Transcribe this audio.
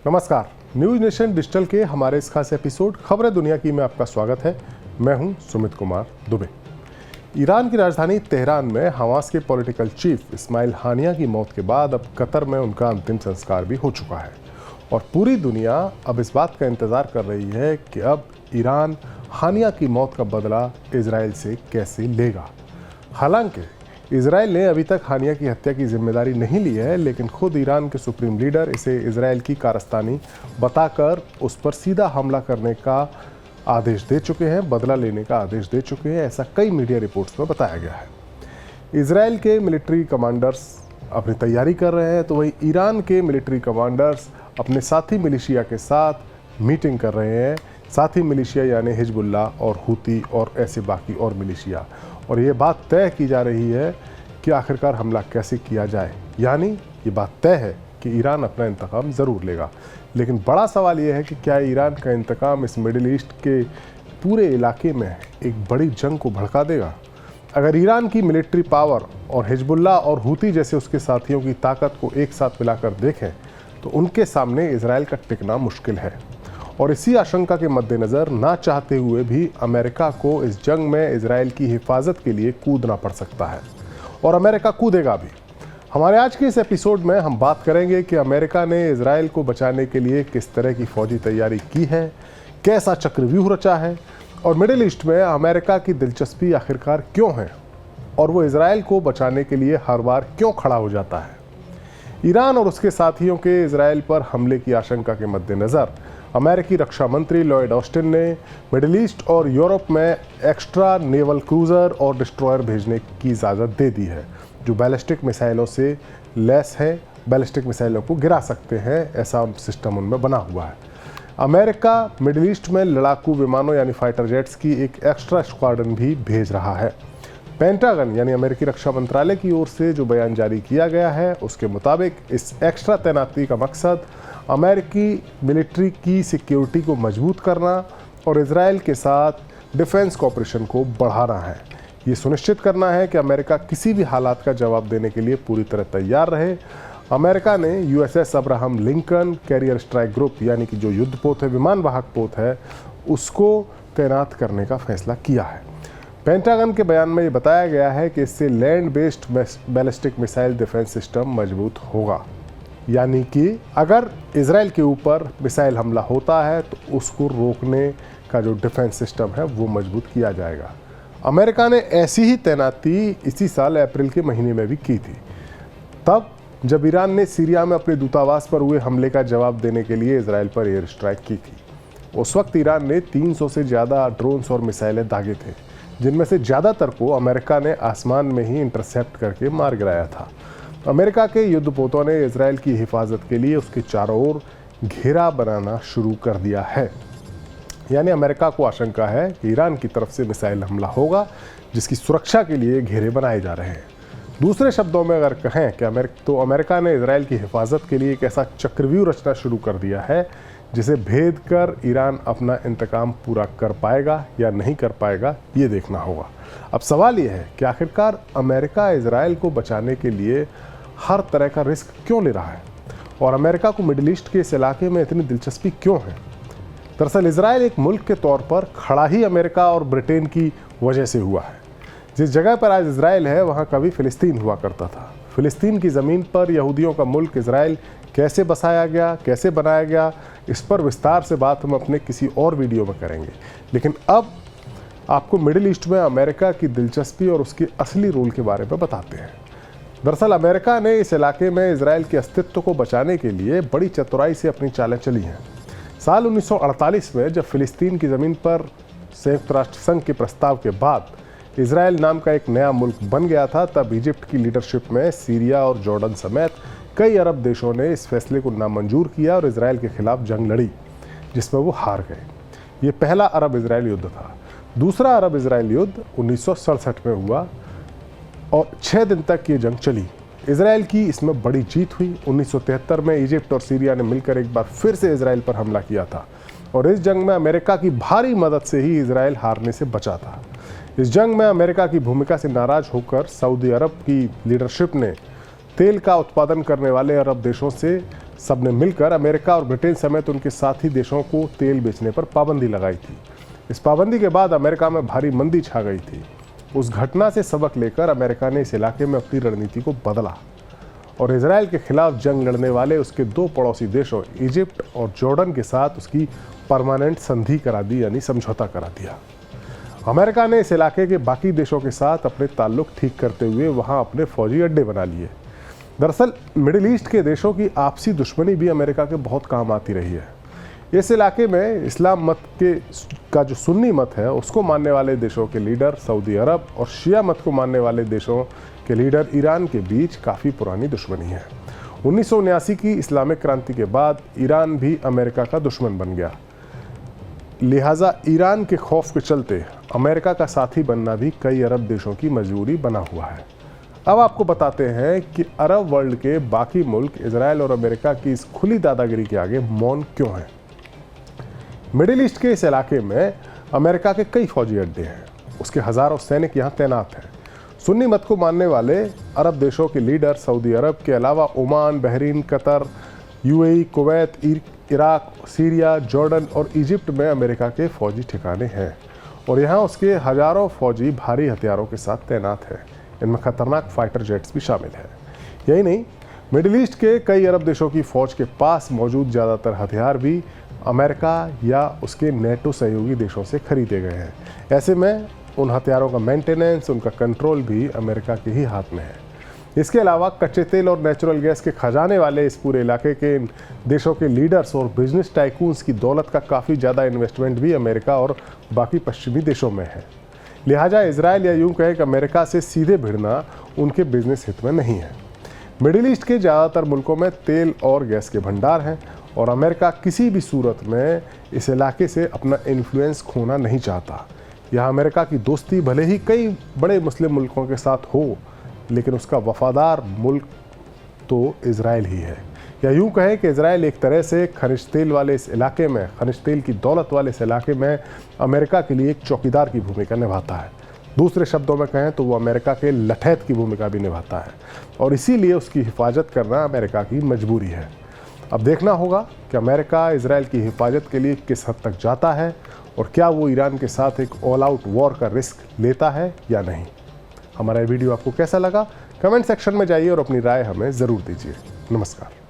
नमस्कार, news nation digital के हमारे इस खास एपिसोड खबरें दुनिया की में आपका स्वागत है। मैं हूं सुमित कुमार दुबे। ईरान की राजधानी तेहरान में हमास के पॉलिटिकल चीफ इस्माइल हानिया की मौत के बाद अब कतर में उनका अंतिम संस्कार भी हो चुका है और पूरी दुनिया अब इस बात का इंतजार कर रही है कि अब ईरान हानिया की मौत का बदला इजराइल से कैसे लेगा। हालांकि इजराइल ने अभी तक हानिया की हत्या की जिम्मेदारी नहीं ली है, लेकिन खुद ईरान के सुप्रीम लीडर इसे इजराइल की कारस्तानी बताकर उस पर सीधा हमला करने का आदेश दे चुके हैं, बदला लेने का आदेश दे चुके हैं। ऐसा कई मीडिया रिपोर्ट्स में बताया गया है। इजराइल के मिलिट्री कमांडर्स अपनी तैयारी कर रहे हैं, तो वहीं ईरान के मिलिट्री कमांडर्स अपने साथी मिलिशिया के साथ मीटिंग कर रहे हैं। साथी मिलिशिया यानी हिजबुल्लाह और हूती और ऐसे बाकी और मिलिशिया, और ये बात तय की जा रही है कि आखिरकार हमला कैसे किया जाए। यानी ये बात तय है कि ईरान अपना इंतकाम ज़रूर लेगा, लेकिन बड़ा सवाल ये है कि क्या ईरान का इंतकाम इस मिडिल ईस्ट के पूरे इलाके में एक बड़ी जंग को भड़का देगा। अगर ईरान की मिलिट्री पावर और हिजबुल्लाह और हूती जैसे उसके साथियों की ताकत को एक साथ मिलाकर देखें तो उनके सामने इजराइल का टिकना मुश्किल है। और इसी आशंका के मद्देनज़र ना चाहते हुए भी अमेरिका को इस जंग में इजराइल की हिफाजत के लिए कूदना पड़ सकता है, और अमेरिका कूदेगा भी। हमारे आज के इस एपिसोड में हम बात करेंगे कि अमेरिका ने इजराइल को बचाने के लिए किस तरह की फौजी तैयारी की है, कैसा चक्रव्यूह रचा है, और मिडिल ईस्ट में अमेरिका की दिलचस्पी आखिरकार क्यों है, और वो इजराइल को बचाने के लिए हर बार क्यों खड़ा हो जाता है। ईरान और उसके साथियों के इजराइल पर हमले की आशंका के मद्देनज़र अमेरिकी रक्षा मंत्री लॉयड ऑस्टिन ने मिडिल ईस्ट और यूरोप में एक्स्ट्रा नेवल क्रूज़र और डिस्ट्रॉयर भेजने की इजाज़त दे दी है, जो बैलिस्टिक मिसाइलों से लैस हैं, बैलिस्टिक मिसाइलों को गिरा सकते हैं, ऐसा सिस्टम उनमें बना हुआ है। अमेरिका मिडिल ईस्ट में लड़ाकू विमानों यानी फाइटर जेट्स की एक एक्स्ट्रा स्क्वाड्रन भी भेज रहा है। पेंटागन यानी अमेरिकी रक्षा मंत्रालय की ओर से जो बयान जारी किया गया है उसके मुताबिक इस एक्स्ट्रा तैनाती का मकसद अमेरिकी मिलिट्री की सिक्योरिटी को मजबूत करना और इजराइल के साथ डिफेंस कोऑपरेशन को बढ़ाना है। ये सुनिश्चित करना है कि अमेरिका किसी भी हालात का जवाब देने के लिए पूरी तरह तैयार रहे। अमेरिका ने USS Abraham Lincoln carrier strike group यानी कि जो युद्धपोत है, विमान वाहक पोत है, उसको तैनात करने का फैसला किया है। पेंटागन के बयान में ये बताया गया है कि इससे land based ballistic missile defence system मजबूत होगा, यानी कि अगर इजराइल के ऊपर मिसाइल हमला होता है तो उसको रोकने का जो डिफेंस सिस्टम है वो मजबूत किया जाएगा। अमेरिका ने ऐसी ही तैनाती इसी साल अप्रैल के महीने में भी की थी, तब जब ईरान ने सीरिया में अपने दूतावास पर हुए हमले का जवाब देने के लिए इजराइल पर एयर स्ट्राइक की थी। उस वक्त ईरान ने 300 से ज़्यादा ड्रोन्स और मिसाइलें दागे थे, जिनमें से ज़्यादातर को अमेरिका ने आसमान में ही इंटरसेप्ट करके मार गिराया था। अमेरिका के युद्धपोतों ने इजराइल की हिफाजत के लिए उसके चारों ओर घेरा बनाना शुरू कर दिया है। यानी अमेरिका को आशंका है कि ईरान की तरफ से मिसाइल हमला होगा, जिसकी सुरक्षा के लिए घेरे बनाए जा रहे हैं। दूसरे शब्दों में अगर कहें कि अमेरिका ने इजराइल की हिफाजत के लिए एक ऐसा चक्रव्यूह रचना शुरू कर दिया है जिसे भेद कर ईरान अपना इंतकाम पूरा कर पाएगा या नहीं कर पाएगा, ये देखना होगा। अब सवाल ये है कि आखिरकार अमेरिका इजराइल को बचाने के लिए हर तरह का रिस्क क्यों ले रहा है, और अमेरिका को मिडिल ईस्ट के इस इलाके में इतनी दिलचस्पी क्यों है। दरअसल इजराइल एक मुल्क के तौर पर खड़ा ही अमेरिका और ब्रिटेन की वजह से हुआ है। जिस जगह पर आज इजराइल है वहाँ कभी फिलिस्तीन हुआ करता था। फिलिस्तीन की ज़मीन पर यहूदियों का मुल्क इजराइल कैसे बसाया गया, कैसे बनाया गया, इस पर विस्तार से बात हम अपने किसी और वीडियो में करेंगे। लेकिन अब आपको मिडिल ईस्ट में अमेरिका की दिलचस्पी और उसके असली रोल के बारे में बताते हैं। दरअसल अमेरिका ने इस इलाके में इजराइल के अस्तित्व को बचाने के लिए बड़ी चतुराई से अपनी चालें चली हैं। साल 1948 में जब फिलिस्तीन की ज़मीन पर संयुक्त राष्ट्र संघ के प्रस्ताव के बाद इजराइल नाम का एक नया मुल्क बन गया था, तब इजिप्ट की लीडरशिप में सीरिया और जॉर्डन समेत कई अरब देशों ने इस फैसले को नामंजूर किया और इजराइल के खिलाफ जंग लड़ी, जिसमें वो हार गए। ये पहला अरब इजराइल युद्ध था। दूसरा अरब इजराइल युद्ध 1967 में हुआ और 6 दिन तक ये जंग चली। इजराइल की इसमें बड़ी जीत हुई। 1973 में इजिप्ट और सीरिया ने मिलकर एक बार फिर से इजराइल पर हमला किया था, और इस जंग में अमेरिका की भारी मदद से ही इजराइल हारने से बचा था। इस जंग में अमेरिका की भूमिका से नाराज होकर सऊदी अरब की लीडरशिप ने तेल का उत्पादन करने वाले अरब देशों से सब ने मिलकर अमेरिका और ब्रिटेन समेत उनके साथी देशों को तेल बेचने पर पाबंदी लगाई थी। इस पाबंदी के बाद अमेरिका में भारी मंदी छा गई थी। उस घटना से सबक लेकर अमेरिका ने इस इलाके में अपनी रणनीति को बदला और इजराइल के खिलाफ जंग लड़ने वाले उसके दो पड़ोसी देशों इजिप्ट और जॉर्डन के साथ उसकी परमानेंट संधि करा दी, यानी समझौता करा दिया। अमेरिका ने इस इलाके के बाकी देशों के साथ अपने ताल्लुक ठीक करते हुए वहां अपने फौजी अड्डे बना लिए। दरअसल मिडिल ईस्ट के देशों की आपसी दुश्मनी भी अमेरिका के बहुत काम आती रही है। इस इलाके में इस्लाम मत का जो सुन्नी मत है उसको मानने वाले देशों के लीडर सऊदी अरब और शिया मत को मानने वाले देशों के लीडर ईरान के बीच काफ़ी पुरानी दुश्मनी है। 1979 की इस्लामिक क्रांति के बाद ईरान भी अमेरिका का दुश्मन बन गया। लिहाजा ईरान के खौफ के चलते अमेरिका का साथी बनना भी कई अरब देशों की मजबूरी बना हुआ है। अब आपको बताते हैं कि अरब वर्ल्ड के बाकी मुल्क इजराइल और अमेरिका की इस खुली दादागिरी के आगे मौन क्यों हैं। मिडिल ईस्ट के इस इलाके में अमेरिका के कई फौजी अड्डे हैं, उसके हज़ारों सैनिक यहाँ तैनात हैं। सुन्नी मत को मानने वाले अरब देशों के लीडर सऊदी अरब के अलावा Oman, Bahrain, Qatar, UAE, Kuwait, Iraq, Syria, Jordan और इजिप्ट में अमेरिका के फौजी ठिकाने हैं और यहाँ उसके हज़ारों फौजी भारी हथियारों के साथ तैनात हैं। इनमें खतरनाक फाइटर जेट्स भी शामिल हैं। यही नहीं, मिडिल ईस्ट के कई अरब देशों की फ़ौज के पास मौजूद ज़्यादातर हथियार भी अमेरिका या उसके नेटो सहयोगी देशों से खरीदे गए हैं। ऐसे में उन हथियारों का मेंटेनेंस, उनका कंट्रोल भी अमेरिका के ही हाथ में है। इसके अलावा कच्चे तेल और नेचुरल गैस के खजाने वाले इस पूरे इलाके के इन देशों के लीडर्स और बिजनेस टाइकून्स की दौलत का काफ़ी ज़्यादा इन्वेस्टमेंट भी अमेरिका और बाकी पश्चिमी देशों में है। लिहाजा इजराइल या यूं कहें कि अमेरिका से सीधे भिड़ना उनके बिजनेस हित में नहीं है। मिडिल ईस्ट के ज़्यादातर मुल्कों में तेल और गैस के भंडार हैं और अमेरिका किसी भी सूरत में इस इलाके से अपना इन्फ्लुएंस खोना नहीं चाहता। यहाँ अमेरिका की दोस्ती भले ही कई बड़े मुस्लिम मुल्कों के साथ हो, लेकिन उसका वफादार मुल्क तो इजराइल ही है। या यूं कहें कि इजराइल एक तरह से खनिज तेल वाले इस इलाके में, खनिज तेल की दौलत वाले इस इलाके में अमेरिका के लिए एक चौकीदार की भूमिका निभाता है। दूसरे शब्दों में कहें तो वो अमेरिका के लठैत की भूमिका भी निभाता है और इसीलिए उसकी हिफाजत करना अमेरिका की मजबूरी है। अब देखना होगा कि अमेरिका इजराइल की हिफाजत के लिए किस हद तक जाता है और क्या वो ईरान के साथ एक ऑल आउट वॉर का रिस्क लेता है या नहीं। हमारा ये वीडियो आपको कैसा लगा, कमेंट सेक्शन में जाइए और अपनी राय हमें ज़रूर दीजिए। नमस्कार।